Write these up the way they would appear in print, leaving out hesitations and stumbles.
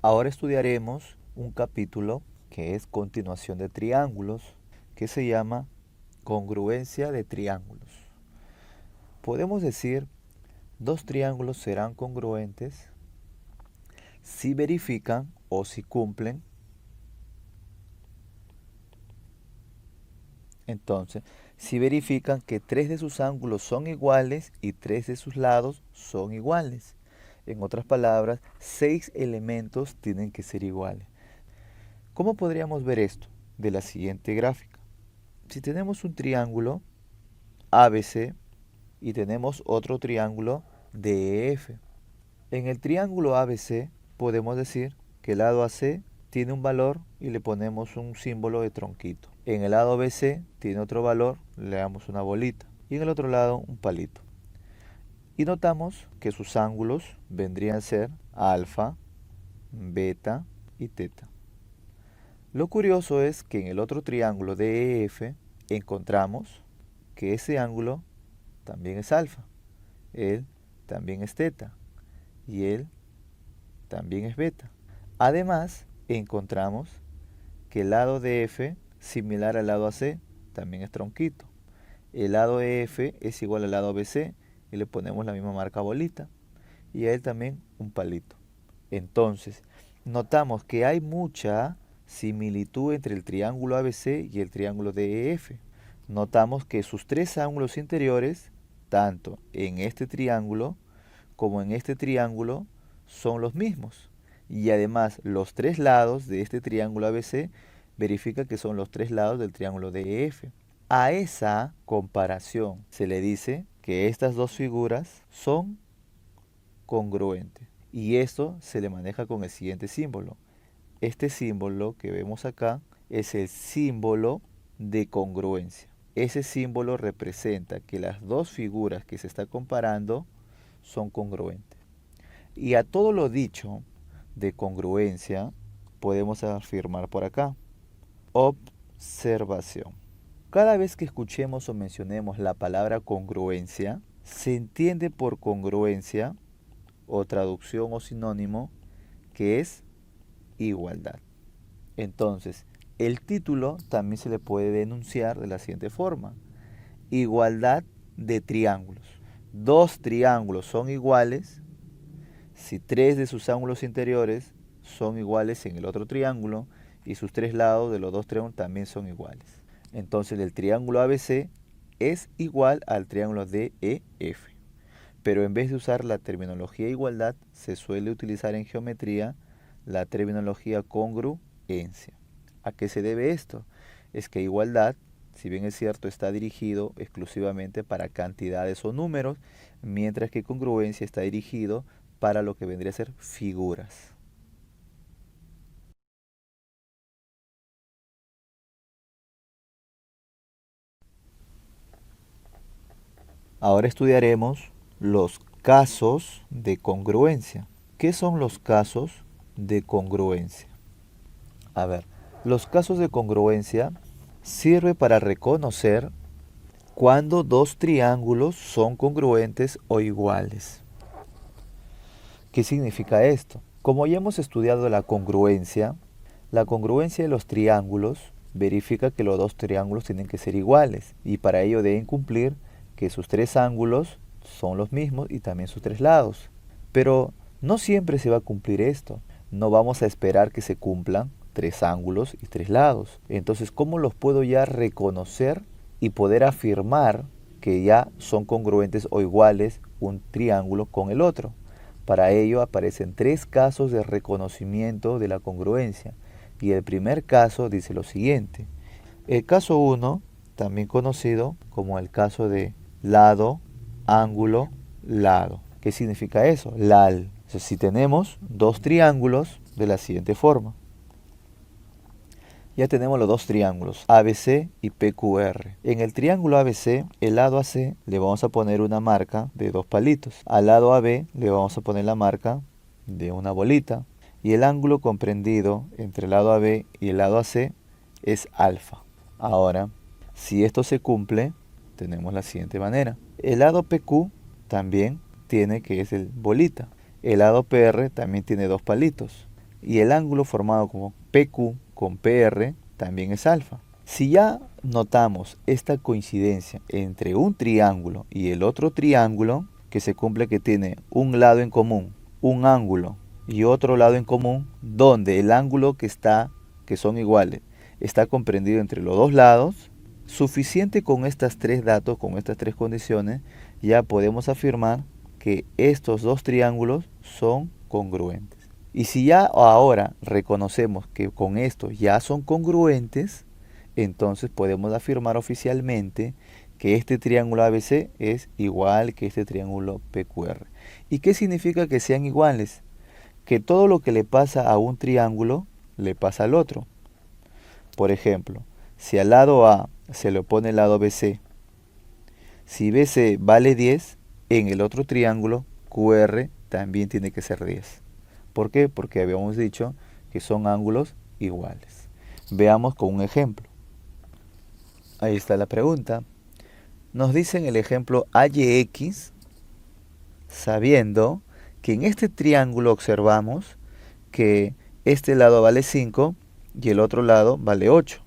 Ahora estudiaremos un capítulo que es continuación de triángulos, que se llama congruencia de triángulos. Podemos decir, dos triángulos serán congruentes si verifican o si cumplen. Entonces, si verifican que tres de sus ángulos son iguales y tres de sus lados son iguales. En otras palabras, 6 elementos tienen que ser iguales. ¿Cómo podríamos ver esto? De la siguiente gráfica. Si tenemos un triángulo ABC y tenemos otro triángulo DEF. En el triángulo ABC podemos decir que el lado AC tiene un valor y le ponemos un símbolo de tronquito. En el lado BC tiene otro valor, le damos una bolita. Y en el otro lado un palito. Y notamos que sus ángulos vendrían a ser alfa, beta y teta. Lo curioso es que en el otro triángulo DEF encontramos que ese ángulo también es alfa, él también es teta y él también es beta. Además, encontramos que el lado DF, similar al lado AC, también es tronquito. El lado EF es igual al lado BC y le ponemos la misma marca bolita. Y a él también un palito. Entonces, notamos que hay mucha similitud entre el triángulo ABC y el triángulo DEF. Notamos que sus tres ángulos interiores, tanto en este triángulo como en este triángulo, son los mismos. Y además, los tres lados de este triángulo ABC verifica que son los tres lados del triángulo DEF. A esa comparación se le dice que estas dos figuras son congruentes. Y esto se le maneja con el siguiente símbolo. Este símbolo que vemos acá es el símbolo de congruencia. Ese símbolo representa que las dos figuras que se está comparando son congruentes. Y a todo lo dicho de congruencia podemos afirmar por acá. Observación. Cada vez que escuchemos o mencionemos la palabra congruencia, se entiende por congruencia o traducción o sinónimo que es igualdad. Entonces, el título también se le puede denunciar de la siguiente forma. Igualdad de triángulos. Dos triángulos son iguales si tres de sus ángulos interiores son iguales en el otro triángulo y sus tres lados de los dos triángulos también son iguales. Entonces el triángulo ABC es igual al triángulo DEF. Pero en vez de usar la terminología igualdad, se suele utilizar en geometría la terminología congruencia. ¿A qué se debe esto? Es que igualdad, si bien es cierto, está dirigido exclusivamente para cantidades o números, mientras que congruencia está dirigido para lo que vendría a ser figuras. Ahora estudiaremos los casos de congruencia. ¿Qué son los casos de congruencia? A ver, los casos de congruencia sirven para reconocer cuando dos triángulos son congruentes o iguales. ¿Qué significa esto? Como ya hemos estudiado la congruencia de los triángulos verifica que los dos triángulos tienen que ser iguales y para ello deben cumplir que sus tres ángulos son los mismos y también sus tres lados. Pero no siempre se va a cumplir esto. No vamos a esperar que se cumplan tres ángulos y tres lados. Entonces, ¿cómo los puedo ya reconocer y poder afirmar que ya son congruentes o iguales un triángulo con el otro? Para ello aparecen tres casos de reconocimiento de la congruencia. Y el primer caso dice lo siguiente. El caso 1, también conocido como el caso de lado, ángulo, lado. ¿Qué significa eso? LAL. Entonces, si tenemos dos triángulos de la siguiente forma. Ya tenemos los dos triángulos, ABC y PQR. En el triángulo ABC, el lado AC le vamos a poner una marca de dos palitos. Al lado AB le vamos a poner la marca de una bolita. Y el ángulo comprendido entre el lado AB y el lado AC es alfa. Ahora, si esto se cumple, tenemos la siguiente manera. El lado PQ también tiene que es el bolita. El lado PR también tiene dos palitos. y el ángulo formado como PQ con PR también es alfa. Si ya notamos esta coincidencia entre un triángulo y el otro triángulo, que se cumple que tiene un lado en común, un ángulo y otro lado en común, donde el ángulo que son iguales, está comprendido entre los dos lados, suficiente con estos tres datos, con estas tres condiciones, ya podemos afirmar que estos dos triángulos son congruentes. Y si ya ahora reconocemos que con esto ya son congruentes, entonces podemos afirmar oficialmente que este triángulo ABC es igual que este triángulo PQR. ¿Y qué significa que sean iguales? Que todo lo que le pasa a un triángulo le pasa al otro. Por ejemplo, si al lado A se le opone el lado BC, si BC vale 10, en el otro triángulo QR también tiene que ser 10. ¿Por qué? Porque habíamos dicho que son ángulos iguales. Veamos con un ejemplo. Ahí está la pregunta. Nos dicen el ejemplo AYX, sabiendo que en este triángulo observamos que este lado vale 5 y el otro lado vale 8.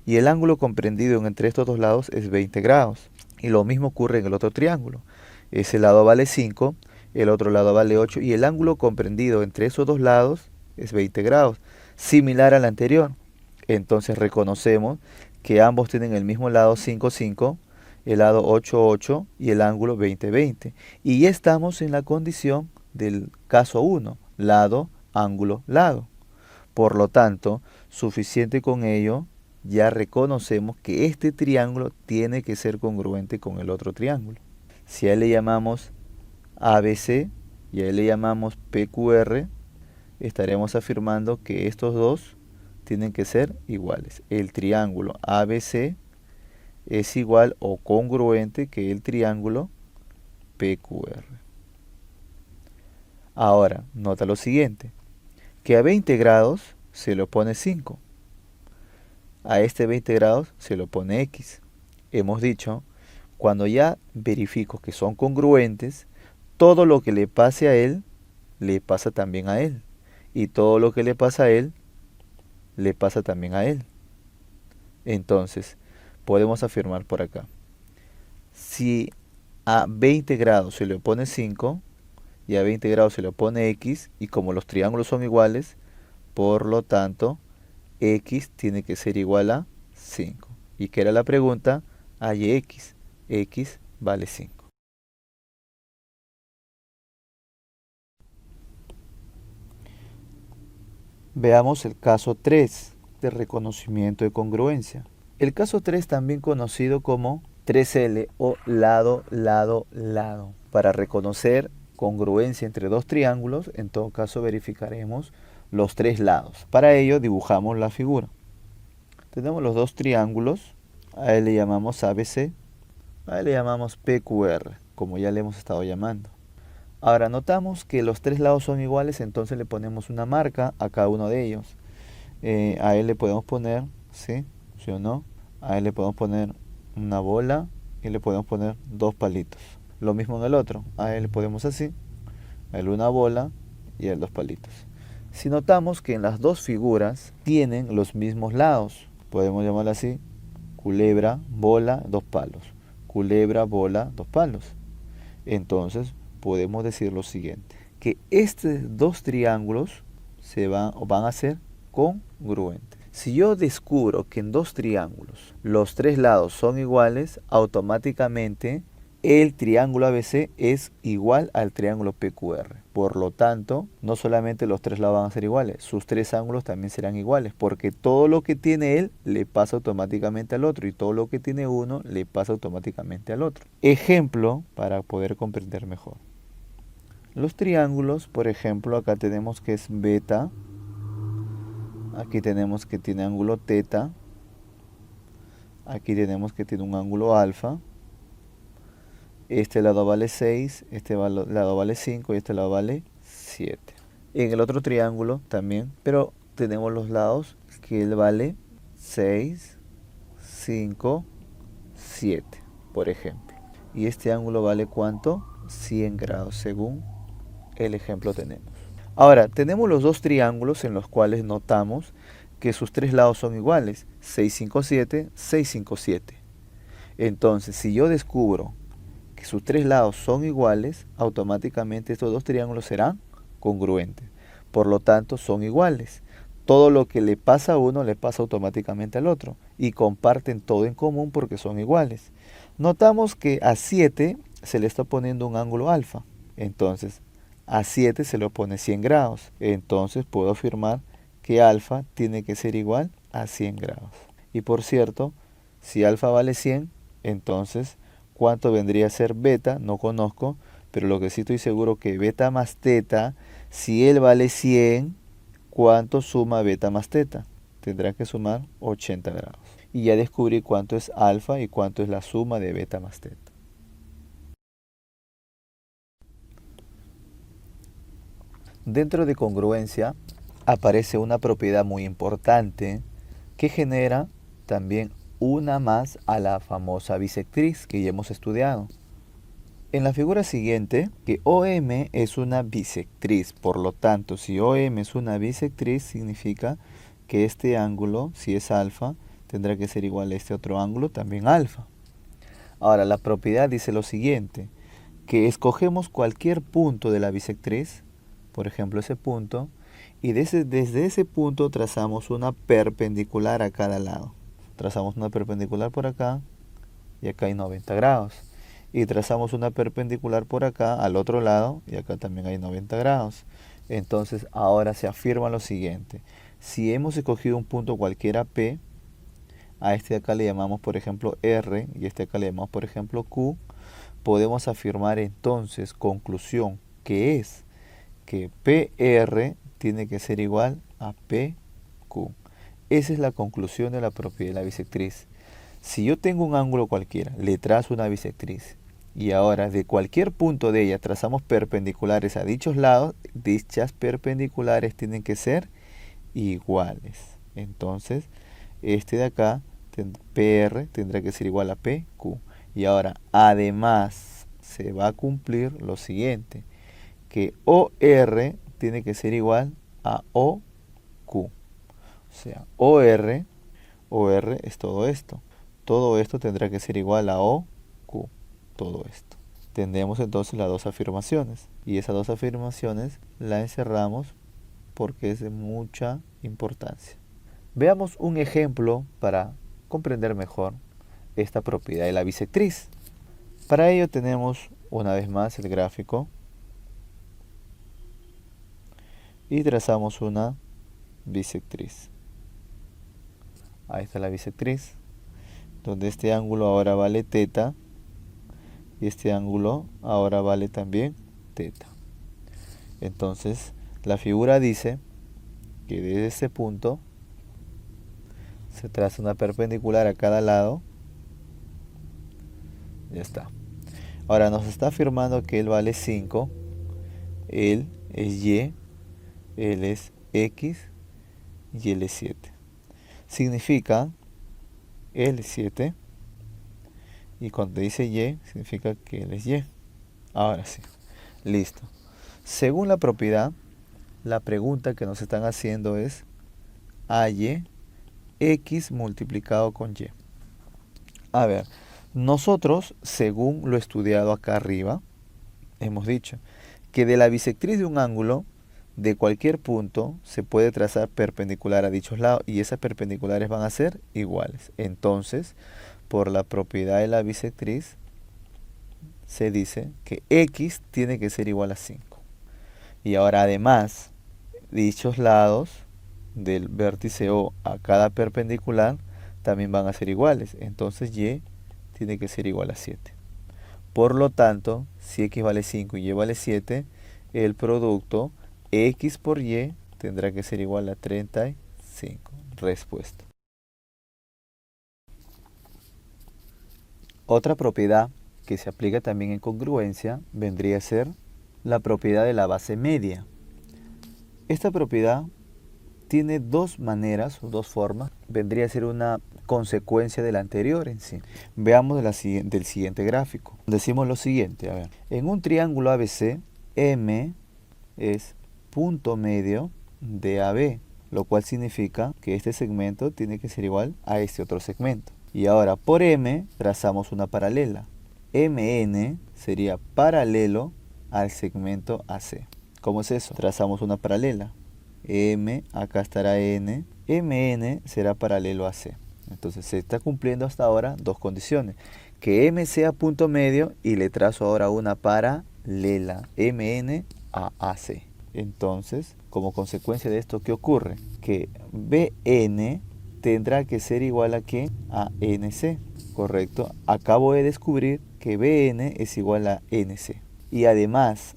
Y el ángulo comprendido entre estos dos lados es 20 grados. Y lo mismo ocurre en el otro triángulo. Ese lado vale 5, el otro lado vale 8 y el ángulo comprendido entre esos dos lados es 20 grados, similar al anterior. Entonces reconocemos que ambos tienen el mismo lado 5, 5, el lado 8, 8 y el ángulo 20, 20. Y ya estamos en la condición del caso 1, lado, ángulo, lado. Por lo tanto, suficiente con ello, ya reconocemos que este triángulo tiene que ser congruente con el otro triángulo. Si a él le llamamos ABC y a él le llamamos PQR, estaremos afirmando que estos dos tienen que ser iguales. El triángulo ABC es igual o congruente que el triángulo PQR. Ahora, nota lo siguiente, que a 20 grados se le opone 5. A este 20 grados se le opone X. Hemos dicho, cuando ya verifico que son congruentes, todo lo que le pase a él, le pasa también a él. Y todo lo que le pasa a él, le pasa también a él. Entonces, podemos afirmar por acá. Si a 20 grados se le opone 5 y a 20 grados se le opone X, y como los triángulos son iguales, por lo tanto, X tiene que ser igual a 5. ¿Y qué era la pregunta? Hay X. X vale 5. Veamos el caso 3 de reconocimiento de congruencia. El caso 3 también conocido como 3L o lado, lado, lado. Para reconocer congruencia entre dos triángulos, en todo caso verificaremos los tres lados. Para ello dibujamos la figura. Tenemos los dos triángulos, a él le llamamos ABC, a él le llamamos PQR, como ya le hemos estado llamando. Ahora notamos que los tres lados son iguales, entonces le ponemos una marca a cada uno de ellos. A él le podemos poner, ¿sí? ¿Sí o no? A él le podemos poner una bola y le podemos poner dos palitos. Lo mismo en el otro, a él le podemos así, a él una bola y a él dos palitos. Si notamos que en las dos figuras tienen los mismos lados, podemos llamarla así, culebra, bola, dos palos. Culebra, bola, dos palos. Entonces podemos decir lo siguiente, que estos dos triángulos van a ser congruentes. Si yo descubro que en dos triángulos los tres lados son iguales, automáticamente el triángulo ABC es igual al triángulo PQR. Por lo tanto, no solamente los tres lados van a ser iguales, sus tres ángulos también serán iguales, porque todo lo que tiene él le pasa automáticamente al otro y todo lo que tiene uno le pasa automáticamente al otro. Ejemplo para poder comprender mejor. Los triángulos, por ejemplo, acá tenemos que es beta, aquí tenemos que tiene ángulo teta, aquí tenemos que tiene un ángulo alfa. Este lado vale 6, este lado vale 5 y este lado vale 7. En el otro triángulo también, pero tenemos los lados que él vale 6, 5, 7, por ejemplo. Y este ángulo vale ¿cuánto? 100 grados, según el ejemplo tenemos. Ahora, tenemos los dos triángulos en los cuales notamos que sus tres lados son iguales, 6, 5, 7, 6, 5, 7. Entonces, si yo descubro que sus tres lados son iguales, automáticamente estos dos triángulos serán congruentes. Por lo tanto, son iguales. Todo lo que le pasa a uno le pasa automáticamente al otro y comparten todo en común porque son iguales. Notamos que a 7 se le está poniendo un ángulo alfa. Entonces, a 7 se le pone 100 grados. Entonces, puedo afirmar que alfa tiene que ser igual a 100 grados. Y por cierto, si alfa vale 100, entonces, ¿cuánto vendría a ser beta? No conozco, pero lo que sí estoy seguro que beta más teta, si él vale 100, ¿cuánto suma beta más teta? Tendrá que sumar 80 grados. Y ya descubrí cuánto es alfa y cuánto es la suma de beta más teta. Dentro de congruencia aparece una propiedad muy importante que genera también una más a la famosa bisectriz que ya hemos estudiado. En la figura siguiente, que OM es una bisectriz, por lo tanto, si OM es una bisectriz, significa que este ángulo, si es alfa, tendrá que ser igual a este otro ángulo, también alfa. Ahora, la propiedad dice lo siguiente, que escogemos cualquier punto de la bisectriz, por ejemplo ese punto, y desde ese punto trazamos una perpendicular a cada lado. Trazamos una perpendicular por acá, y acá hay 90 grados. Y trazamos una perpendicular por acá, al otro lado, y acá también hay 90 grados. Entonces, ahora se afirma lo siguiente. Si hemos escogido un punto cualquiera P, a este de acá le llamamos, por ejemplo, R, y este de acá le llamamos, por ejemplo, Q, podemos afirmar entonces, conclusión, que es que PR tiene que ser igual a PQ. Esa es la conclusión de la propiedad de la bisectriz. Si yo tengo un ángulo cualquiera, le trazo una bisectriz, y ahora de cualquier punto de ella trazamos perpendiculares a dichos lados, dichas perpendiculares tienen que ser iguales. Entonces, este de acá, PR, tendrá que ser igual a PQ. Y ahora, además, se va a cumplir lo siguiente, que OR tiene que ser igual a OQ. O sea, OR es todo esto. Todo esto tendrá que ser igual a OQ. Todo esto. Tenemos entonces las dos afirmaciones. Y esas dos afirmaciones las encerramos porque es de mucha importancia. Veamos un ejemplo para comprender mejor esta propiedad de la bisectriz. Para ello tenemos una vez más el gráfico y trazamos una bisectriz. Ahí está la bisectriz, donde este ángulo ahora vale teta y este ángulo ahora vale también teta. Entonces, la figura dice que desde este punto se traza una perpendicular a cada lado. Ya está. Ahora nos está afirmando que él vale 5, él es Y, él es X y él es 7. Significa él es 7 y cuando dice Y significa que él es Y. Ahora sí, listo. Según la propiedad, la pregunta que nos están haciendo es AY X multiplicado con Y. A ver, nosotros, según lo estudiado acá arriba, hemos dicho que de la bisectriz de un ángulo, de cualquier punto, se puede trazar perpendicular a dichos lados y esas perpendiculares van a ser iguales. Entonces, por la propiedad de la bisectriz, se dice que X tiene que ser igual a 5. Y ahora además, dichos lados del vértice O a cada perpendicular también van a ser iguales. Entonces Y tiene que ser igual a 7. Por lo tanto, si X vale 5 y Y vale 7, el producto X por Y tendrá que ser igual a 35. Respuesta. Otra propiedad que se aplica también en congruencia vendría a ser la propiedad de la base media. Esta propiedad tiene dos maneras o dos formas. Vendría a ser una consecuencia de la anterior en sí. Veamos del siguiente gráfico. Decimos lo siguiente, a ver. En un triángulo ABC, M es punto medio de AB, lo cual significa que este segmento tiene que ser igual a este otro segmento. Y ahora por M trazamos una paralela. MN sería paralelo al segmento AC. ¿Cómo es eso? Trazamos una paralela. M, acá estará N. MN será paralelo a C. Entonces se está cumpliendo hasta ahora dos condiciones. Que M sea punto medio y le trazo ahora una paralela. MN a AC. Entonces, como consecuencia de esto, ¿qué ocurre? Que BN tendrá que ser igual a ¿qué? A NC, ¿correcto? Acabo de descubrir que BN es igual a NC. Y además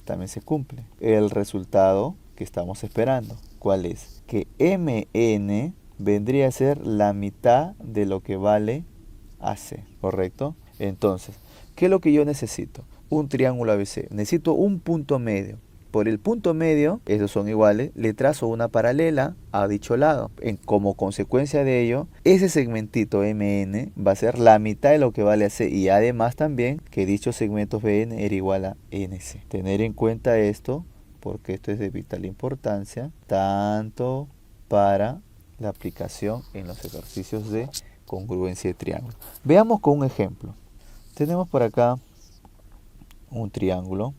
también se cumple el resultado que estamos esperando. ¿Cuál es? Que MN vendría a ser la mitad de lo que vale AC, ¿correcto? Entonces, ¿qué es lo que yo necesito? Un triángulo ABC. Necesito un punto medio. Por el punto medio, esos son iguales, le trazo una paralela a dicho lado. Como consecuencia de ello, ese segmentito MN va a ser la mitad de lo que vale AC. Y además también que dicho segmento BN era igual a NC. Tener en cuenta esto, porque esto es de vital importancia, tanto para la aplicación en los ejercicios de congruencia de triángulo. Veamos con un ejemplo. Tenemos por acá un triángulo.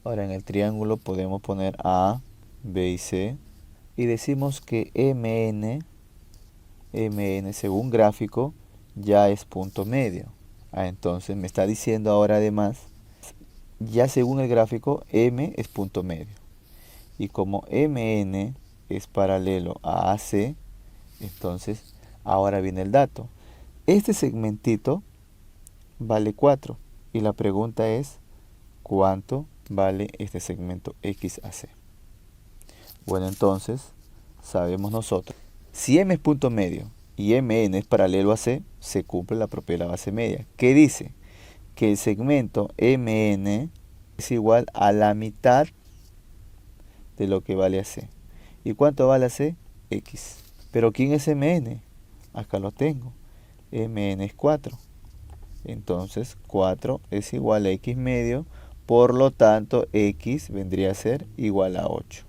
Ahora en el triángulo podemos poner A, B y C. Y decimos que MN según gráfico ya es punto medio. Entonces me está diciendo ahora además, ya según el gráfico, M es punto medio. Y como MN es paralelo a AC, entonces ahora viene el dato. Este segmentito vale 4. Y la pregunta es, ¿cuánto vale este segmento XAC? Bueno, entonces sabemos nosotros, si M es punto medio y MN es paralelo a C, se cumple la propiedad de la base media, que dice que el segmento MN es igual a la mitad de lo que vale AC. ¿Y cuánto vale AC? X. ¿Pero quién es MN? Acá lo tengo. MN es 4. Entonces 4 es igual a X medio. Por lo tanto, X vendría a ser igual a 8.